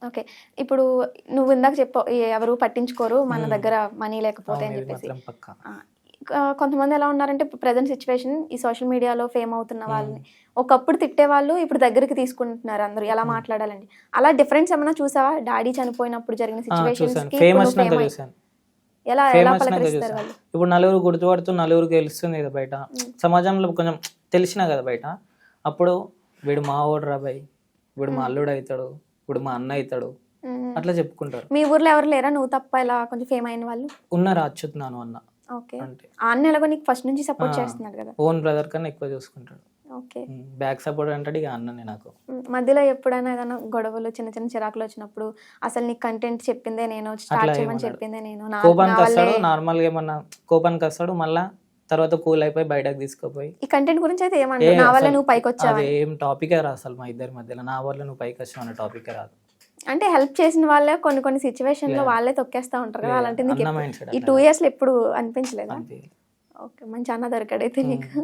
Okay. ఇప్పుడు నువ్వు ఇందాక చెప్పావు ఎవరు పట్టించుకోరు మన దగ్గర మనీ లేకపోతే అని అవును, ఇది చెప్పేసి. మాత్రం పక్కా. కొంతమంది ఎలా ఉన్నారంటే ఇప్పుడు ప్రెజెంట్ సిచ్యువేషన్ ఈ సోషల్ మీడియాలో ఫేమ్ అవుతున్న వాళ్ళని ఒకప్పుడు తిట్టేవాళ్ళు ఇప్పుడు దగ్గరికి తీసుకుంటున్నారు అందరూ ఎలా మాట్లాడాలండి. అలా డిఫరెన్స్ ఏమైనా చూసావా? డాడీ చనిపోయినప్పుడు జరిగిన సిచ్యువేషన్స్ చూసాను, కి ఫేమ్ ఇప్పుడు వచ్చినాక ఫేమ్ చూసాను. ఎలా ఫేమ్ ఎలా వచ్చినాక పలకరిస్తారు చూసాను. వాళ్ళు? ఇప్పుడు నలుగురు గుర్తుపడుతూ నలుగురికి తెలుస్తుంది కదా బయట, సమాజంలో కొంచెం తెలిసినా కదా బయట, అప్పుడు వీడు మా ఓడు రా బాయ్, వీడు మా అల్లుడు అవుతాడు, వీడు మా అన్న అవుతాడు, అట్లా చెప్పుకుంటారు. మీ ఊర్లో ఎవరు లేరా నువ్వు తప్ప ఇలా కొంచెం ఫేమ్ అయిన వాళ్ళు? ఉన్నారు, అచ్చుతున్నాను అన్న. ఓకే. అంటే ఆ అన్న ఎలాగో నీకు ఫస్ట్ నుంచి సపోర్ట్ చేస్తున్నాడు కదా. ఓన్ బ్రదర్ కన్నా ఎక్కువ చూసుకుంటాడు. ఓకే. బ్యాక్ సపోర్ట్ అంటాడు ఇక అన్ననే నాకు. మధ్యలో ఎప్పుడైనా ఏదైనా గొడవలు చిన్న చిన్న చిరాకులు వచ్చినప్పుడు అసలు నీకు కంటెంట్ చెప్పిందే నేను, అట్లా స్టార్ట్ చేయమని ఏమన్నాడు? చెప్పిందే నేను, కోపానికి వస్తాడు, నార్మల్ గా ఏమన్నా కోపానికి వస్తాడు, మళ్ళా తర్వాత కూల్ అయిపోయి బయటకు తీసుకుపోయి ఈ కంటెంట్ గురించి అయితే ఏమంటావు? నా వల్ల నువ్వు పైకి వచ్చావు అది ఏం టాపికే రాదు అసలు మా ఇద్దరి మధ్యలో, నా వల్ల నువ్వు పైకి వచ్చావు అనే టాపికే రాదు. అంటే హెల్ప్ చేసిన వాళ్ళే కొన్ని సిచ్యువేషన్ లో వాళ్ళే తొక్కేస్తా ఉంటారు కదా. అలాంటి అన్న మైండ్ సెట్ ఈ 2 years లో ఎప్పుడు అనిపించలేదా? అనిపించలేదు. ఓకే, మంచి అన్న దొరికాడైతే నీకు.